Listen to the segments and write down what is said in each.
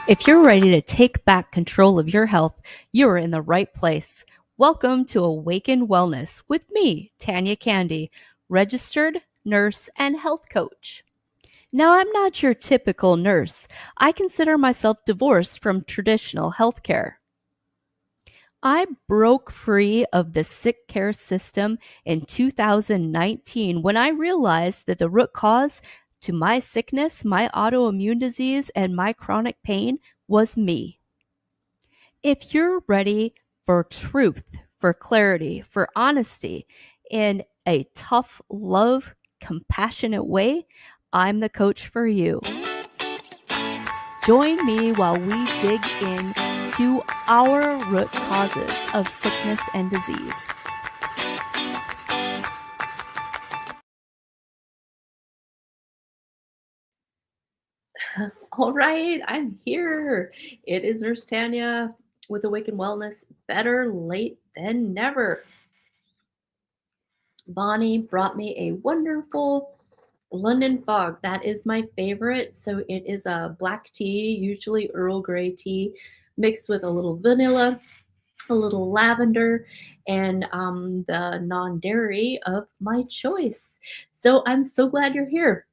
If you're ready to take back control of your health, you're in the right place. Welcome to Awaken Wellness with me, Tanya Candy, registered nurse and health coach. Now, I'm not your typical nurse. I consider myself divorced from traditional healthcare. I broke free of the sick care system in 2019 when I realized that the root cause to my sickness, my autoimmune disease, and my chronic pain was me. If you're ready for truth, for clarity, for honesty in a tough, love, compassionate way, I'm the coach for you. Join me while we dig into our root causes of sickness and disease. All right, I'm here. It is Nurse Tanya with Awaken Wellness. Better late than never. Bonnie brought me a wonderful London Fog. That is my favorite. So it is a black tea, usually Earl Grey tea, mixed with a little vanilla, a little lavender, and the non-dairy of my choice. So I'm so glad you're here.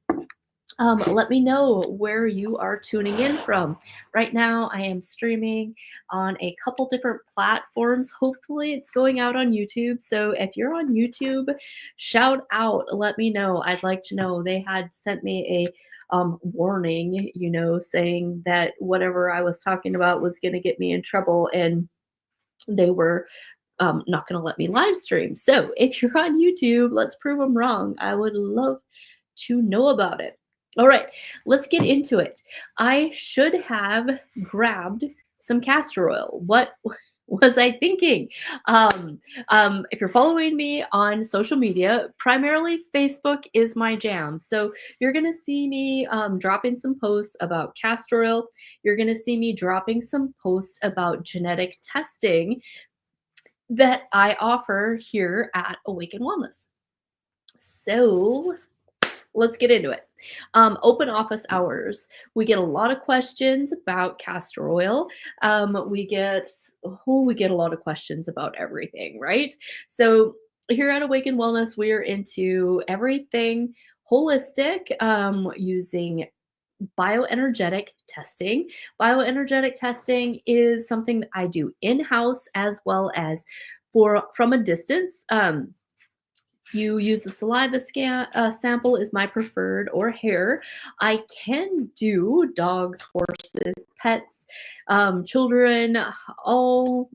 Let me know where you are tuning in from. Right now, I am streaming on a couple different platforms. Hopefully, it's going out on YouTube. So if you're on YouTube, shout out. Let me know. I'd like to know. They had sent me a warning, saying that whatever I was talking about was going to get me in trouble, and they were not going to let me live stream. So if you're on YouTube, let's prove them wrong. I would love to know about it. All right, let's get into it. I should have grabbed some castor oil. What was I thinking? If you're following me on social media, primarily Facebook is my jam. So you're going to see me dropping some posts about castor oil. You're going to see me dropping some posts about genetic testing that I offer here at Awaken Wellness. So let's get into it. Open office hours. We get a lot of questions about castor oil. We get a lot of questions about everything, right? So here at Awaken Wellness, we are into everything holistic, using bioenergetic testing. Bioenergetic testing is something that I do in-house as well as from a distance. You use the saliva sample is my preferred, or hair. I can do dogs, horses, pets, children, all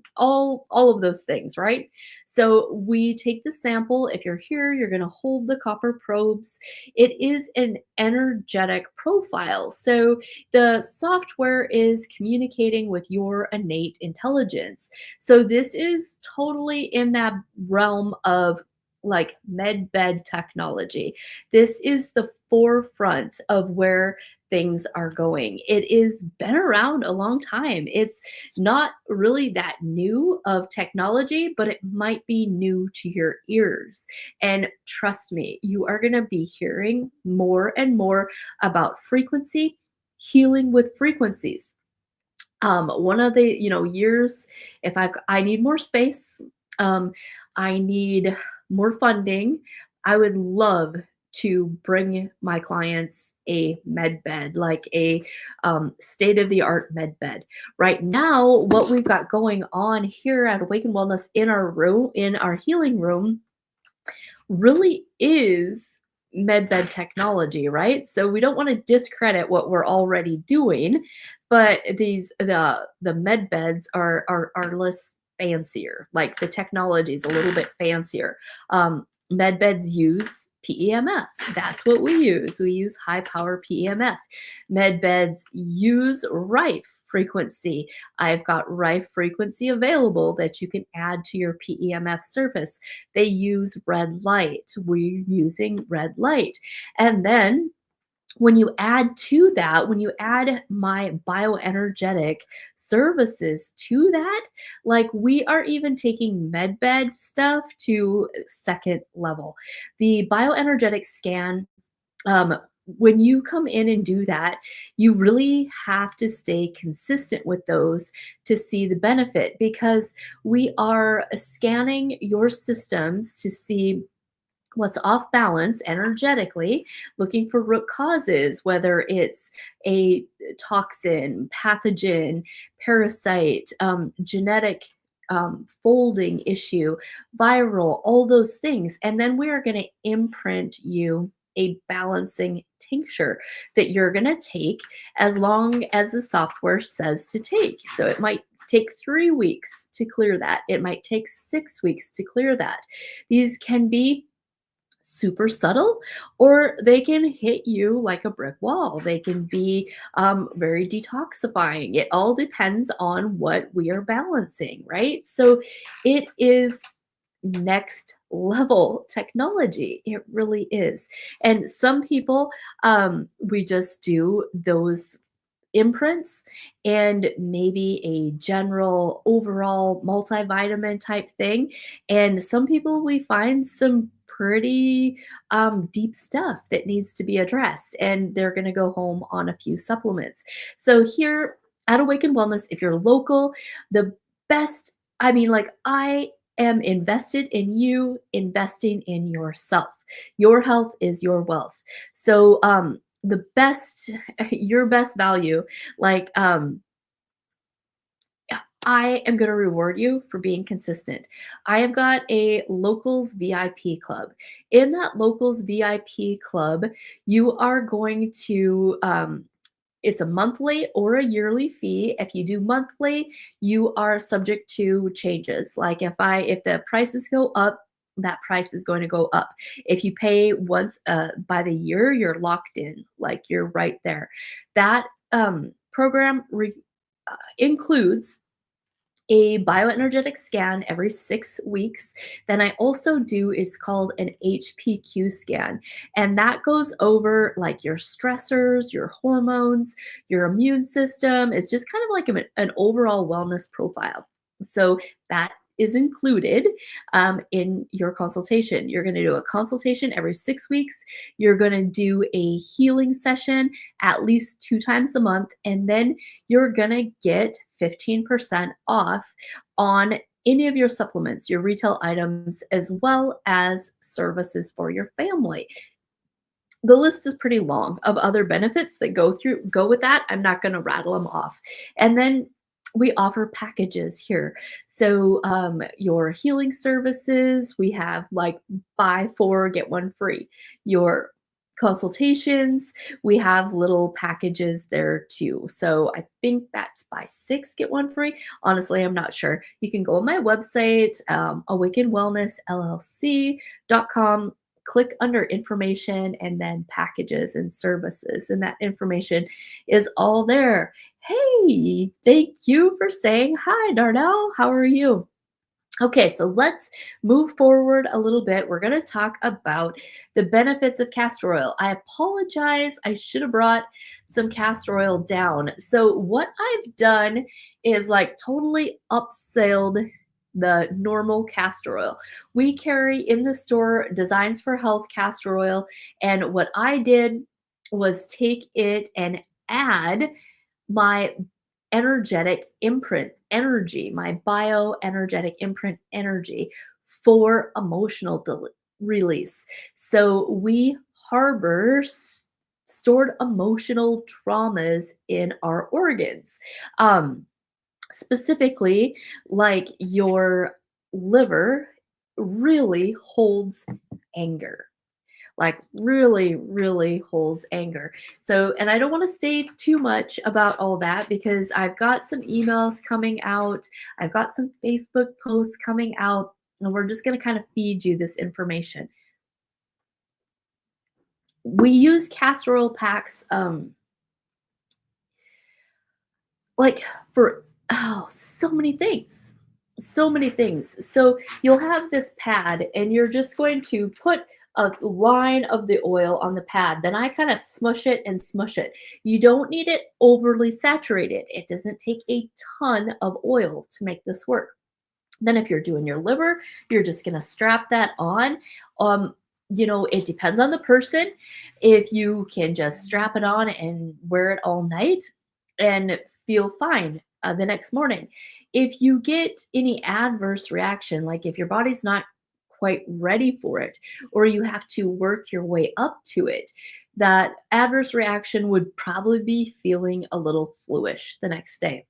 of those things, right? So we take the sample. If you're here, you're going to hold the copper probes. It is an energetic profile. So the software is communicating with your innate intelligence. So this is totally in that realm of like med bed technology. This is the forefront of where things are going. It is been around a long time. It's not really that new of technology, but it might be new to your ears. And trust me, you are going to be hearing more and more about frequency, healing with frequencies. One of the years, if I need more space, I need more funding, I would love to bring my clients a med bed, like a state of the art med bed. Right now, what we've got going on here at Awaken Wellness in our room, in our healing room, really is med bed technology, right? So we don't want to discredit what we're already doing, but the med beds are less fancier. Like the technology is a little bit fancier. Med beds use PEMF. That's what we use. We use high power PEMF. Med beds use Rife frequency. I've got Rife frequency available that you can add to your PEMF service. They use red light. We're using red light. And then when you add to that, when you add my bioenergetic services to that, like we are even taking medbed stuff to second level. The bioenergetic scan, when you come in and do that, you really have to stay consistent with those to see the benefit because we are scanning your systems to see what's off balance energetically, looking for root causes, whether it's a toxin, pathogen, parasite, genetic folding issue, viral, all those things. And then we are going to imprint you a balancing tincture that you're going to take as long as the software says to take. So it might take 3 weeks to clear that, it might take 6 weeks to clear that. These can be super subtle or they can hit you like a brick wall. They can be very detoxifying. It all depends on what we are balancing, right? So it is next level technology. It really is. And some people, we just do those imprints and maybe a general overall multivitamin type thing. And some people we find some pretty deep stuff that needs to be addressed, and they're going to go home on a few supplements. So here at Awaken Wellness, if you're local, the best, I mean, like I am invested in you investing in yourself. Your health is your wealth. So the best your best value, like yeah, I am going to reward you for being consistent. I have got a locals VIP club. In that locals VIP club, you are going to it's a monthly or a yearly fee. If you do monthly, you are subject to changes. Like if the prices go up, that price is going to go up. If you pay once by the year, you're locked in. Like you're right there. That program includes a bioenergetic scan every 6 weeks. Then I also do is called an HPQ scan. And that goes over like your stressors, your hormones, your immune system. It's just kind of like an overall wellness profile. So that is included in your consultation. You're going to do a consultation every 6 weeks. You're going to do a healing session at least 2 times a month. And then you're going to get 15% off on any of your supplements, your retail items, as well as services for your family. The list is pretty long of other benefits that go with that. I'm not going to rattle them off. And then we offer packages here. So your healing services, we have like buy four, get one free. Your consultations, we have little packages there too. So I think that's buy six, get one free. Honestly, I'm not sure. You can go on my website, awakenwellnessllc.com, click under information and then packages and services, and that information is all there. Hey, thank you for saying hi, Darnell. How are you? Okay, so let's move forward a little bit. We're going to talk about the benefits of castor oil. I apologize. I should have brought some castor oil down. So, what I've done is like totally upselled the normal castor oil. We carry in the store Designs for Health castor oil. And what I did was take it and add my energetic imprint energy, my bioenergetic imprint energy for emotional release. So we harbor stored emotional traumas in our organs. Specifically, like your liver really holds anger, like really, really holds anger. So, and I don't want to say too much about all that because I've got some emails coming out, I've got some Facebook posts coming out, and we're just going to kind of feed you this information. We use castor oil packs like for so many things. So many things. So you'll have this pad and you're just going to put a line of the oil on the pad. Then I kind of smush it and smush it. You don't need it overly saturated. It doesn't take a ton of oil to make this work. Then if you're doing your liver, you're just going to strap that on. It depends on the person. If you can just strap it on and wear it all night and feel fine the next morning. If you get any adverse reaction, like if your body's not quite ready for it, or you have to work your way up to it, that adverse reaction would probably be feeling a little fluish the next day.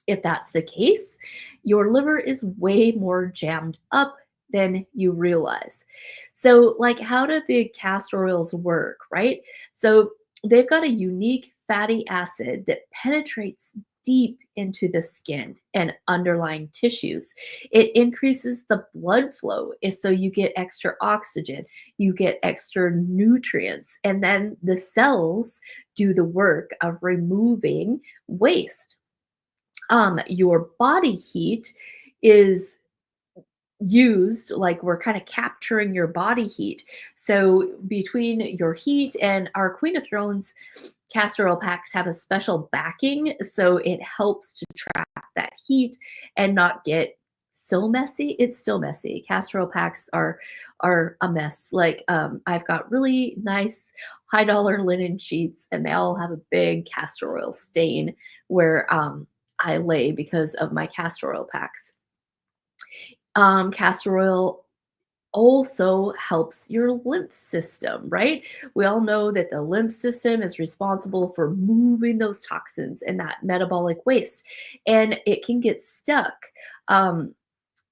If that's the case, your liver is way more jammed up than you realize. So, like, how do the castor oils work, right? So, they've got a unique fatty acid that penetrates deep into the skin and underlying tissues. It increases the blood flow, so you get extra oxygen, you get extra nutrients, and then the cells do the work of removing waste. Your body heat is used, like we're kind of capturing your body heat. So between your heat and our Queen of Thrones castor oil packs have a special backing, so it helps to trap that heat and not get so messy. It's still messy. Castor oil packs are a mess. Like I've got really nice high dollar linen sheets and they all have a big castor oil stain where I lay because of my castor oil packs. Castor oil also helps your lymph system, right? We all know that the lymph system is responsible for moving those toxins and that metabolic waste, and it can get stuck. Um,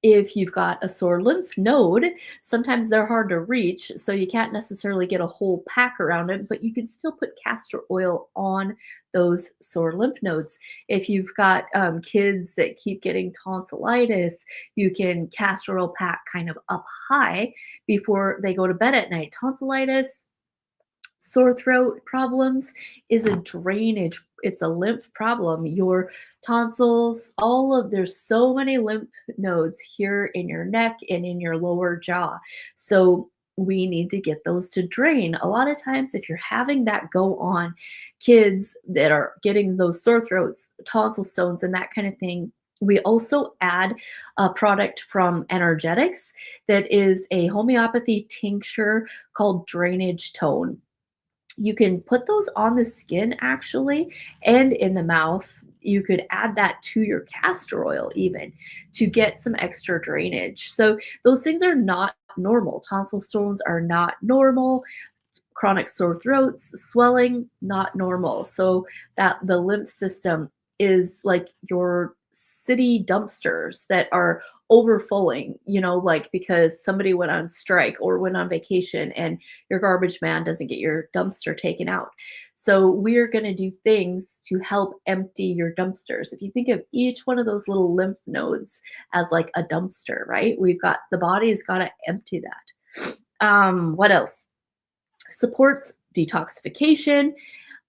if you've got a sore lymph node, sometimes they're hard to reach, so you can't necessarily get a whole pack around it, but you can still put castor oil on those sore lymph nodes. If you've got kids that keep getting tonsillitis, you can castor oil pack kind of up high before they go to bed at night. Tonsillitis, sore throat problems is a drainage, it's a lymph problem. Your tonsils, all of there's so many lymph nodes here in your neck and in your lower jaw. So we need to get those to drain. A lot of times if you're having that go on, kids that are getting those sore throats, tonsil stones and that kind of thing, we also add a product from Energetics that is a homeopathy tincture called Drainage Tone. You can put those on the skin actually and in the mouth. You could add that to your castor oil even to get some extra drainage. So those things are not normal. Tonsil stones are not normal. Chronic sore throats, swelling, not normal. So that the lymph system is like your city dumpsters that are overflowing, like because somebody went on strike or went on vacation and your garbage man doesn't get your dumpster taken out. So we're going to do things to help empty your dumpsters. If you think of each one of those little lymph nodes as like a dumpster, right? We've got the body's got to empty that. What else? Supports detoxification,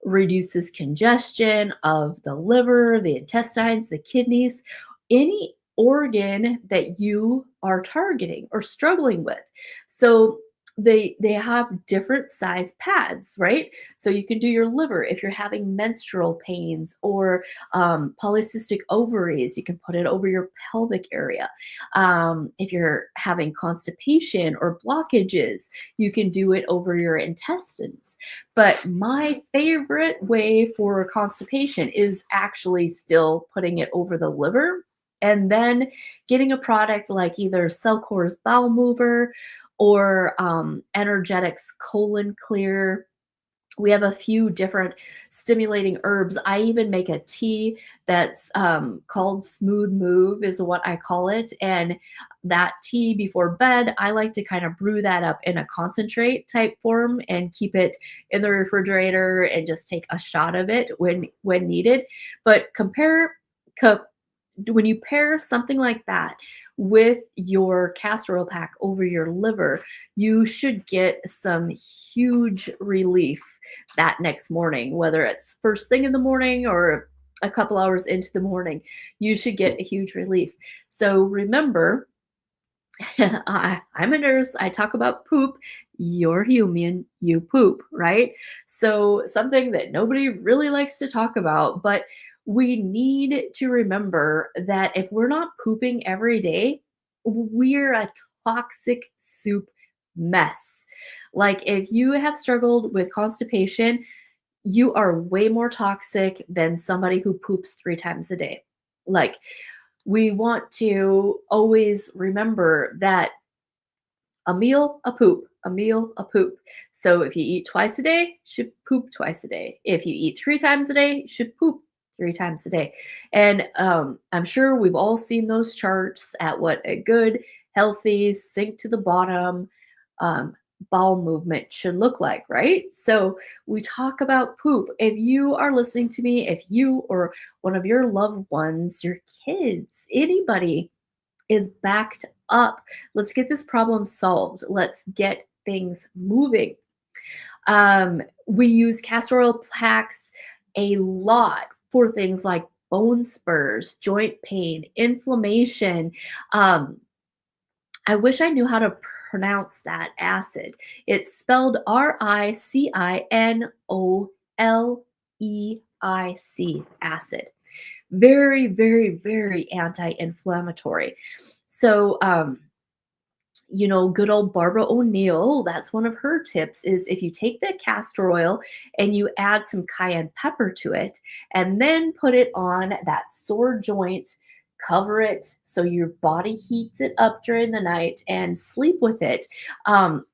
reduces congestion of the liver, the intestines, the kidneys, any organ that you are targeting or struggling with. So they have different size pads, right? So you can do your liver if you're having menstrual pains or polycystic ovaries. You can put it over your pelvic area. If you're having constipation or blockages, you can do it over your intestines. But my favorite way for constipation is actually still putting it over the liver and then getting a product like either Cellcore's Bowel Mover or Energetics Colon Clear. We have a few different stimulating herbs. I even make a tea that's called Smooth Move, is what I call it. And that tea before bed, I like to kind of brew that up in a concentrate type form and keep it in the refrigerator and just take a shot of it when needed. But when you pair something like that with your castor oil pack over your liver, you should get some huge relief that next morning, whether it's first thing in the morning or a couple hours into the morning. You should get a huge relief. So remember, I'm a nurse. I talk about poop. You're human. You poop, right? So, something that nobody really likes to talk about, but we need to remember that if we're not pooping every day, we're a toxic soup mess. Like if you have struggled with constipation, you are way more toxic than somebody who poops 3 times a day. Like, we want to always remember that a meal, a poop, a meal, a poop. So if you eat twice a day, you should poop twice a day. If you eat 3 times a day, you should poop 3 times a day. And I'm sure we've all seen those charts at what a good, healthy, sink to the bottom um, bowel movement should look like, right? So we talk about poop. If you are listening to me, if you or one of your loved ones, your kids, anybody is backed up. Let's get this problem solved. Let's get things moving. We use castor oil packs a lot for things like bone spurs, joint pain, inflammation. Um, I wish I knew how to pronounce that acid. It's spelled RICINOLEIC acid. Very, very, very anti-inflammatory. So, good old Barbara O'Neill, that's one of her tips is if you take the castor oil and you add some cayenne pepper to it and then put it on that sore joint, cover it so your body heats it up during the night and sleep with it. Um,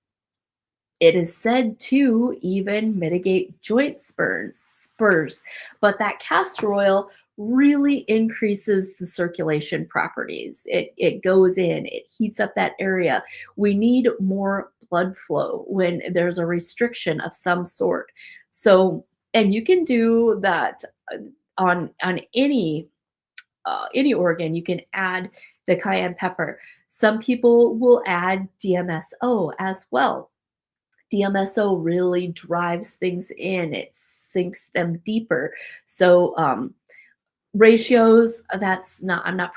it is said to even mitigate joint spurs, but that castor oil really increases the circulation properties. It goes in, it heats up that area. We need more blood flow when there's a restriction of some sort. So, and you can do that on any organ. You can add the cayenne pepper. Some people will add DMSO as well. DMSO really drives things in, it sinks them deeper. So, ratios, that's not, I'm not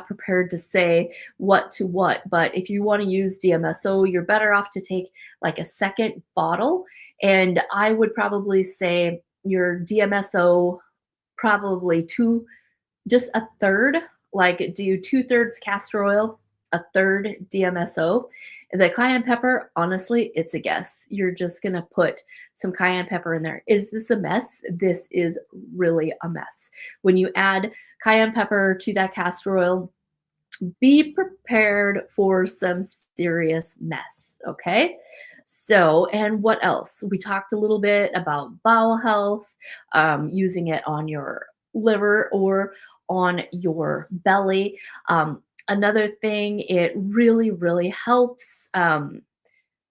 prepared to say what to what, but if you want to use DMSO, you're better off to take like a second bottle. And I would probably say your DMSO probably just a third, like do 2/3 castor oil, a third DMSO. The cayenne pepper, honestly, it's a guess. You're just gonna put some cayenne pepper in there. Is this a mess? This is really a mess. When you add cayenne pepper to that castor oil, be prepared for some serious mess, okay? So, and what else? We talked a little bit about bowel health, using it on your liver or on your belly. Another thing, it really, really helps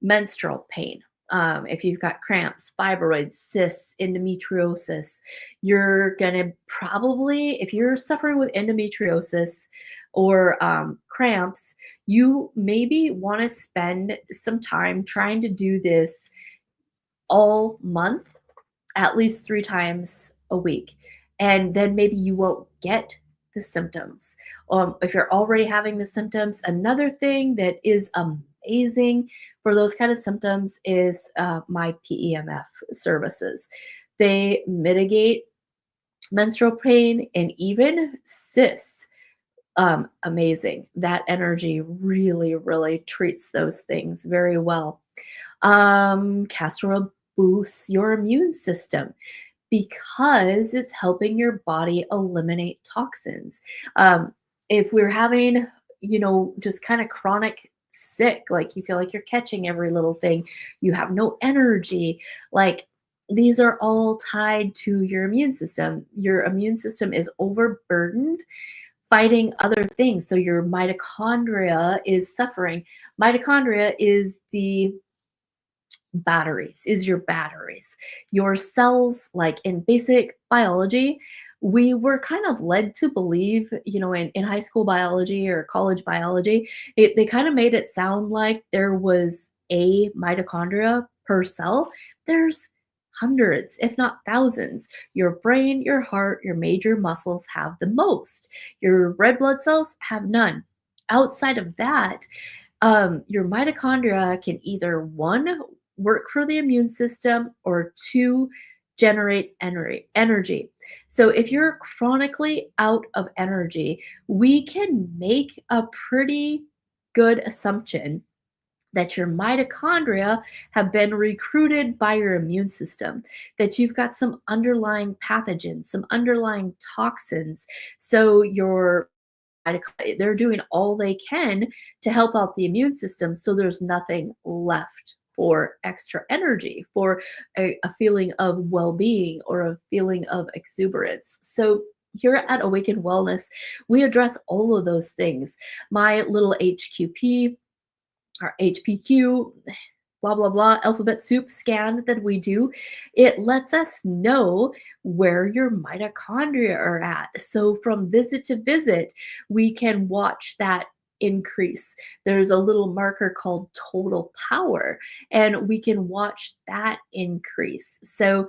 menstrual pain. If you've got cramps, fibroids, cysts, endometriosis, you're gonna probably, if you're suffering with endometriosis or cramps, you maybe want to spend some time trying to do this all month, at least 3 times a week. And then maybe you won't get the symptoms. If you're already having the symptoms, another thing that is amazing for those kind of symptoms is my PEMF services. They mitigate menstrual pain and even cysts. Amazing. That energy really, really treats those things very well. Castor oil boosts your immune system because it's helping your body eliminate toxins. Um, if we're having, just kind of chronic sick, like you feel like you're catching every little thing, you have no energy, like these are all tied to your immune system. Your immune system is overburdened fighting other things. So your mitochondria is suffering. Mitochondria is your batteries. Your cells, like in basic biology, we were kind of led to believe, in high school biology or college biology, they kind of made it sound like there was a mitochondria per cell. There's hundreds, if not thousands. Your brain, your heart, your major muscles have the most. Your red blood cells have none. Outside of that, your mitochondria can either one, work for the immune system, or two, generate energy. So if you're chronically out of energy, we can make a pretty good assumption that your mitochondria have been recruited by your immune system, that you've got some underlying pathogens, some underlying toxins. So your they're doing all they can to help out the immune system so there's nothing left for extra energy, for a feeling of well-being or a feeling of exuberance. So here at Awaken Wellness, we address all of those things. My little HQP, our HPQ, blah, blah, blah, alphabet soup scan that we do, it lets us know where your mitochondria are at. So from visit to visit, we can watch that increase. There's a little marker called total power, and we can watch that increase. So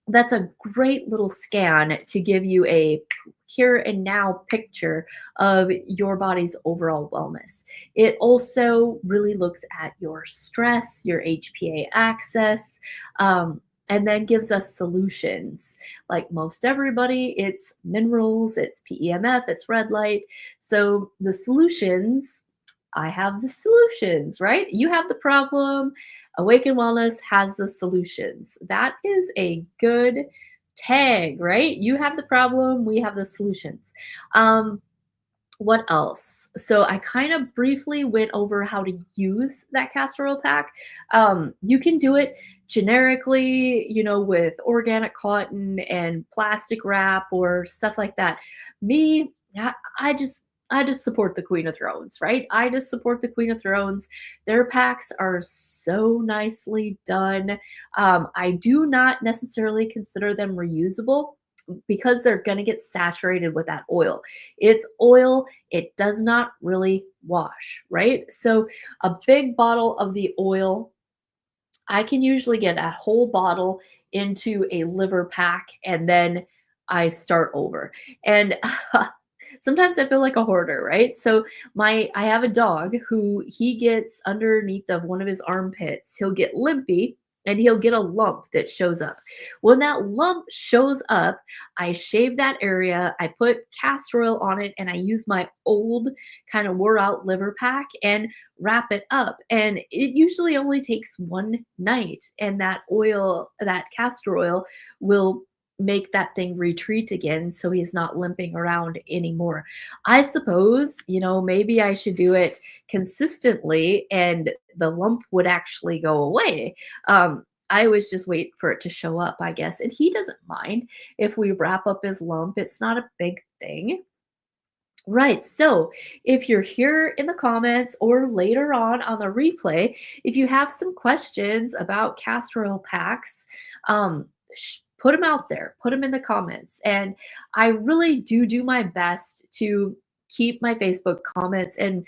that's a great little scan to give you a here and now picture of your body's overall wellness. It also really looks at your stress, your HPA axis, and then gives us solutions. Like most everybody, it's minerals, it's PEMF, it's red light. So the solutions, I have the solutions, right? You have the problem. Awaken Wellness has the solutions. That is a good tag, right? You have the problem, we have the solutions. Um, what else? So I kind of briefly went over how to use that castor oil pack. You can do it generically, with organic cotton and plastic wrap or stuff like that. Me, I just support the Queen of Thrones, right? I just support the Queen of Thrones. Their packs are so nicely done. I do not necessarily consider them reusable because they're going to get saturated with that oil. It's oil, it does not really wash, right? So, a big bottle of the oil, I can usually get a whole bottle into a liver pack and then I start over. And sometimes I feel like a hoarder, right? So I have a dog who he gets underneath of one of his armpits. He'll get limpy and he'll get a lump that shows up. When that lump shows up, I shave that area, I put castor oil on it, and I use my old kind of wore out liver pack and wrap it up. And it usually only takes one night, and that oil, that castor oil, will make that thing retreat again so he's not limping around anymore. I suppose, maybe I should do it consistently and the lump would actually go away. I always just wait for it to show up, I guess. And he doesn't mind if we wrap up his lump, it's not a big thing. Right. So if you're here in the comments or later on the replay, if you have some questions about castor oil packs, put them out there, put them in the comments. And I really do my best to keep my Facebook comments and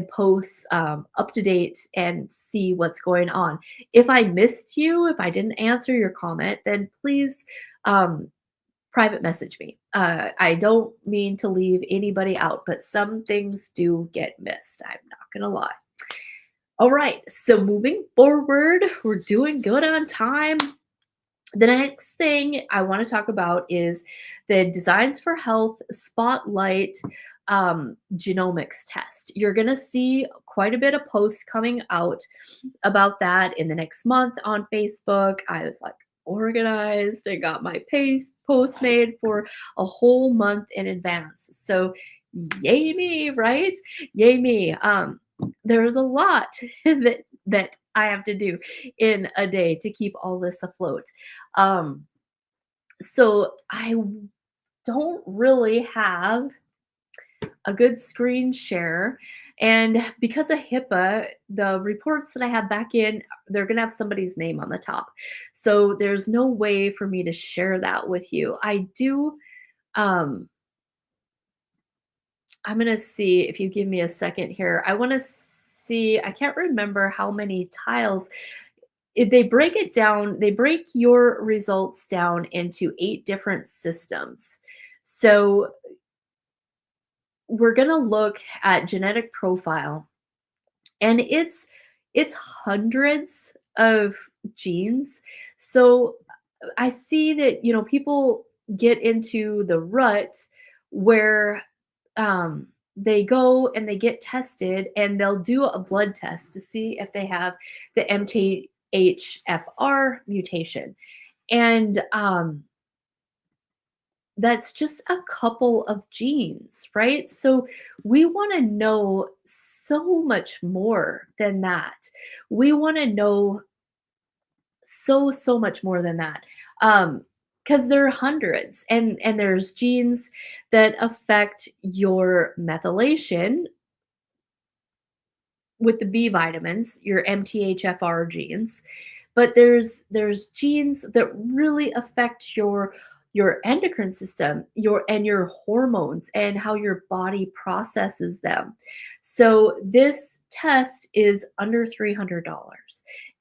posts up to date and see what's going on. If I missed you, if I didn't answer your comment, then please um, private message me. I don't mean to leave anybody out, but some things do get missed. I'm not going to lie. All right. So moving forward, we're doing good on time. The next thing I want to talk about is the Designs for Health Spotlight genomics test. You're going to see quite a bit of posts coming out about that in the next month on Facebook. I was like organized. I got my post made for a whole month in advance. So yay me, right? Yay me. There's a lot that I have to do in a day to keep all this afloat. So I don't really have a good screen share. And because of HIPAA, the reports that I have back in, they're going to have somebody's name on the top. So there's no way for me to share that with you. I do, I'm going to see if you give me a second here. I want to see, I can't remember how many tiles. They break it down, they break your results down into 8 different systems. So we're going to look at genetic profile, and it's hundreds of genes. So I see that people get into the rut where they go and they get tested and they'll do a blood test to see if they have the MTHFR mutation. And that's just a couple of genes, right? So we want to know so much more than that. We want to know so much more than that. Because there are hundreds, and there's genes that affect your methylation with the B vitamins, your MTHFR genes, but there's genes that really affect your endocrine system, your hormones and how your body processes them. So this test is under $300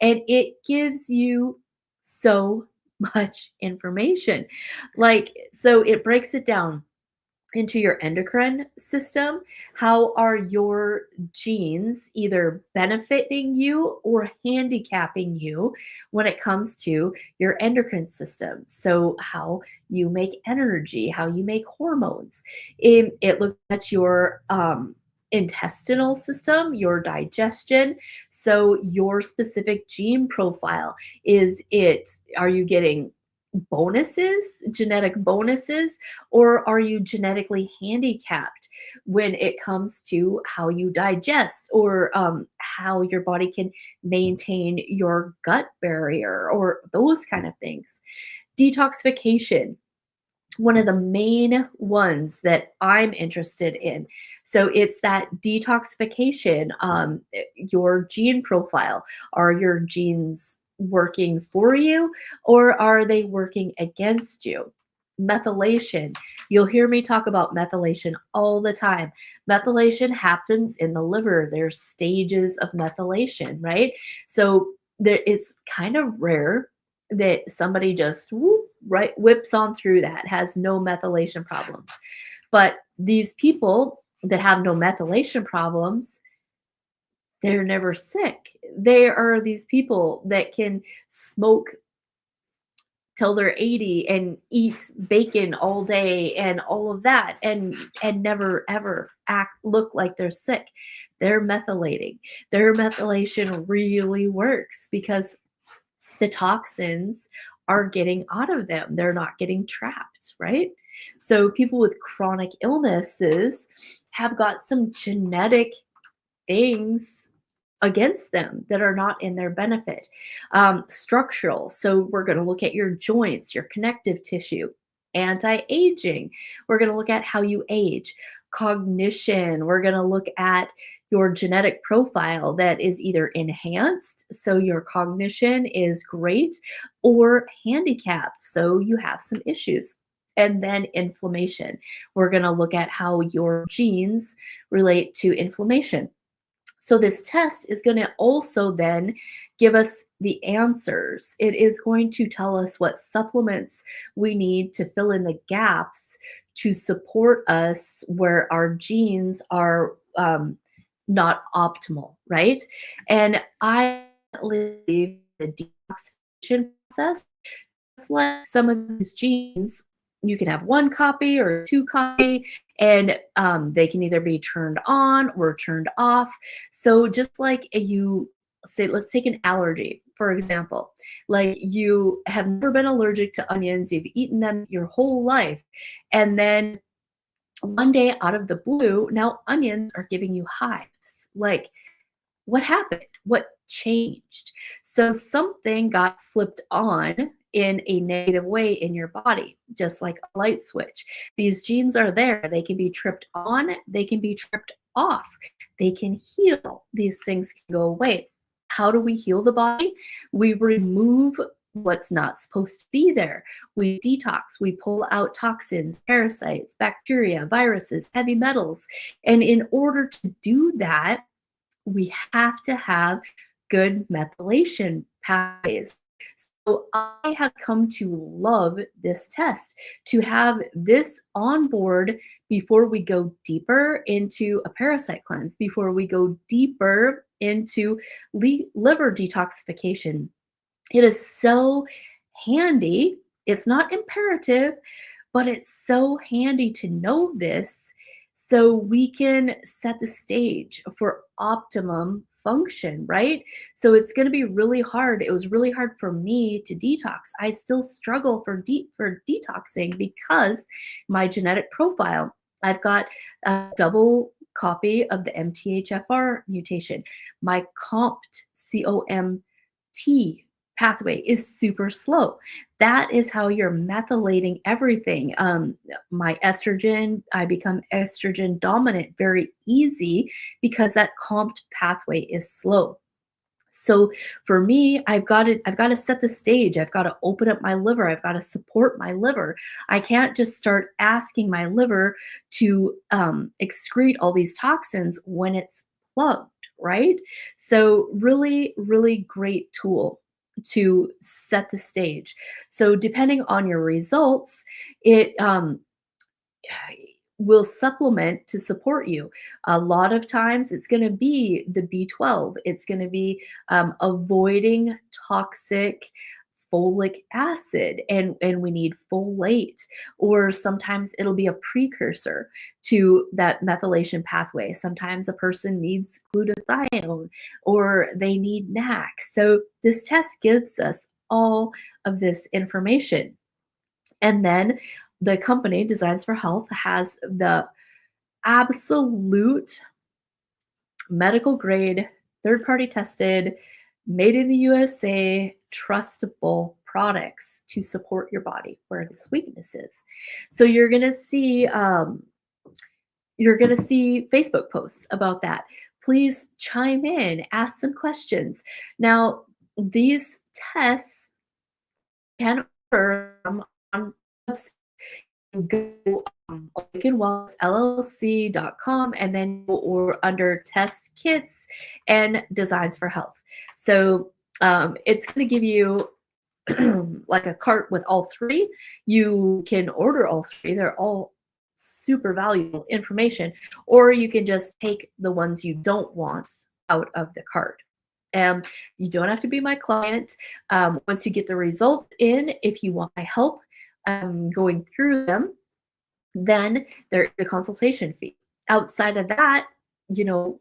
and it gives you so much information. Like so it breaks it down into your endocrine system. How are your genes either benefiting you or handicapping you when it comes to your endocrine system? So, how you make energy, how you make hormones. It looks at your intestinal system, your digestion. So, your specific gene profile are you getting genetic bonuses, or are you genetically handicapped when it comes to how you digest or how your body can maintain your gut barrier or those kind of things? Detoxification, one of the main ones that I'm interested in. So it's that detoxification, your gene profile. Are your genes working for you or are they working against you? Methylation. You'll hear me talk about methylation all the time. Methylation happens in the liver. There's stages of methylation, right? So it's kind of rare that somebody just right whips on through that, has no methylation problems. But these people that have no methylation problems, they're never sick. They are these people that can smoke till they're 80 and eat bacon all day and all of that and never ever look like they're sick. They're methylating. Their methylation really works because the toxins are getting out of them. They're not getting trapped, right? So people with chronic illnesses have got some genetic things against them that are not in their benefit. Structural. So we're going to look at your joints, your connective tissue. Anti-aging. We're going to look at how you age. Cognition. We're going to look at your genetic profile that is either enhanced, so your cognition is great, or handicapped, so you have some issues. And then inflammation. We're going to look at how your genes relate to inflammation. So this test is going to also then give us the answers. It is going to tell us what supplements we need to fill in the gaps to support us where our genes are not optimal, right? And I believe the detoxification process, just like some of these genes, you can have one copy or two copy, and they can either be turned on or turned off. So just like you say, let's take an allergy, for example. Like you have never been allergic to onions, you've eaten them your whole life, and then one day out of the blue, now onions are giving you hives. Like, what happened? What changed? So something got flipped on in a negative way in your body, just like a light switch. These genes are there. They can be tripped on, they can be tripped off. They can heal. These things can go away. How do we heal the body? We remove what's not supposed to be there. We detox, we pull out toxins, parasites, bacteria, viruses, heavy metals. And in order to do that, we have to have good methylation pathways. So I have come to love this test, to have this on board before we go deeper into a parasite cleanse, before we go deeper into liver detoxification. It is so handy. It's not imperative, but it's so handy to know this so we can set the stage for optimum function, right? So it's going to be really hard. It was really hard for me to detox. I still struggle for detoxing because my genetic profile. I've got a double copy of the MTHFR mutation. My COMT pathway is super slow. That is how you're methylating everything. My estrogen, I become estrogen dominant very easy because that COMT pathway is slow. So for me, I've got to set the stage. I've got to open up my liver. I've got to support my liver. I can't just start asking my liver to excrete all these toxins when it's plugged, right? So really, really great tool to set the stage. So depending on your results, it will supplement to support you. A lot of times it's going to be the B12. It's going to be avoiding toxic folic acid, and we need folate, or sometimes it'll be a precursor to that methylation pathway. Sometimes a person needs glutathione or they need NAC. So this test gives us all of this information. And then the company Designs for Health has the absolute medical grade, third party tested, made in the USA, trustable products to support your body where this weakness is. So you're gonna see Facebook posts about that. Please chime in, ask some questions. Now, these tests can occur on websites. Go awakenwellnessllc.com and then or under test kits and designs for health. So it's going to give you like a cart with all three. You can order all three. They're all super valuable information, or you can just take the ones you don't want out of the cart. And you don't have to be my client. Once you get the results in, if you want my help going through them, then there's a consultation fee. Outside of that, you know,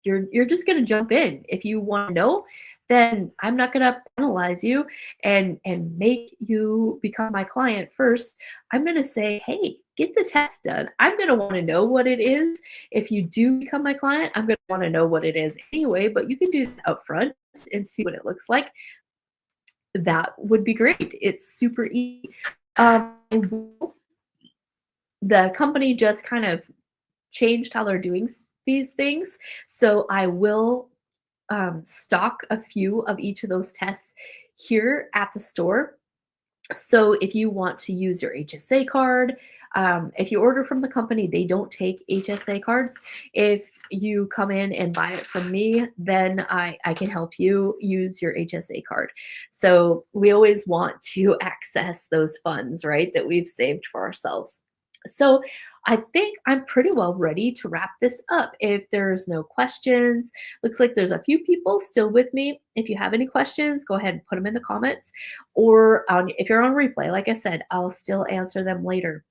you're just going to jump in. If you want to know, then I'm not going to penalize you and make you become my client first. I'm going to say, hey, get the test done. I'm going to want to know what it is. If you do become my client, I'm going to want to know what it is anyway, but you can do that up front and see what it looks like. That would be great. It's super easy. The company just kind of changed how they're doing these things. So I will stock a few of each of those tests here at the store. So if you want to use your HSA card, if you order from the company, they don't take HSA cards. If you come in and buy it from me, then I can help you use your HSA card. So we always want to access those funds, right, that we've saved for ourselves. So I think I'm pretty well ready to wrap this up. If there's no questions, looks like there's a few people still with me. If you have any questions, go ahead and put them in the comments. Or if you're on replay, like I said, I'll still answer them later.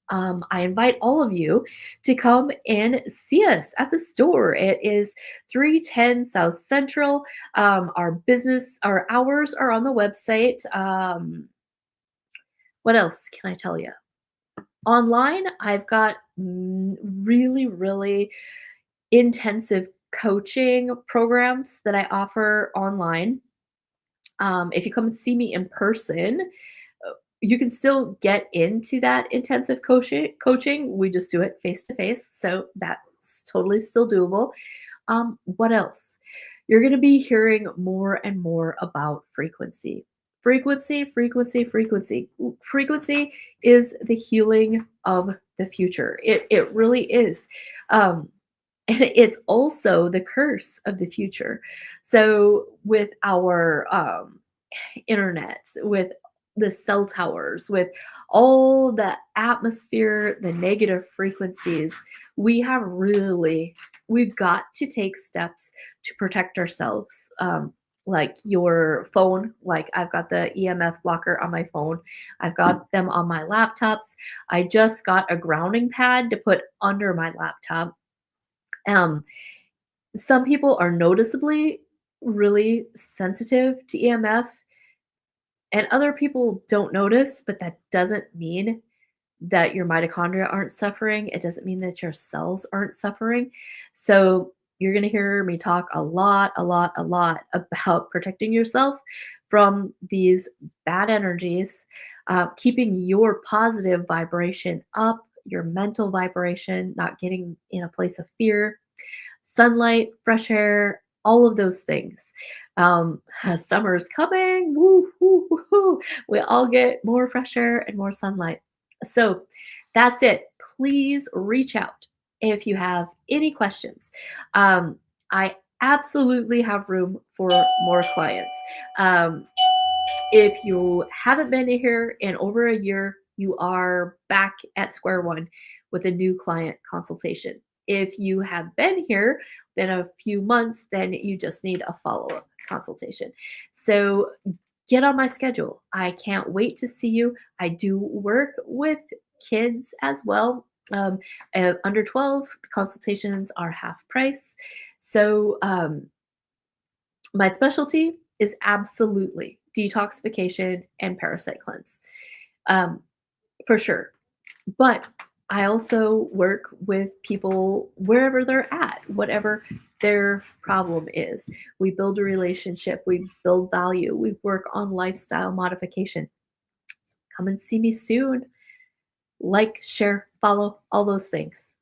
I invite all of you to come and see us at the store. It is 310 South Central. Our hours are on the website. What else can I tell you? Online, I've got really, really intensive coaching programs that I offer online. If you come and see me in person, you can still get into that intensive coaching. We just do it face to face. So that's totally still doable. What else? You're going to be hearing more and more about frequency. Frequency, frequency, frequency. Frequency is the healing of the future. It really is. And it's also the curse of the future. So with our internet, with the cell towers, with all the atmosphere, the negative frequencies, we've got to take steps to protect ourselves. like your phone. Like I've got the EMF blocker on my phone. I've got them on my laptops. I just got a grounding pad to put under my laptop. Um, some people are noticeably really sensitive to EMF, and other people don't notice, but that doesn't mean that your mitochondria aren't suffering. It doesn't mean that your cells aren't suffering. So you're going to hear me talk a lot about protecting yourself from these bad energies, keeping your positive vibration up, your mental vibration, not getting in a place of fear, sunlight, fresh air, all of those things. As summer's coming, woo, woo, woo, woo, we all get more fresh air and more sunlight. So that's it. Please reach out if you have any questions. I absolutely have room for more clients. Um, if you haven't been here in over a year, you are back at square one with a new client consultation. If you have been here in a few months, then you just need a follow up consultation. So get on my schedule. I can't wait to see you. I do work with kids as well. Under 12, consultations are half price. So, my specialty is absolutely detoxification and parasite cleanse, um, for sure. But I also work with people wherever they're at, whatever their problem is. We build a relationship, we build value, we work on lifestyle modification. So come and see me soon. Like, share, follow, all those things.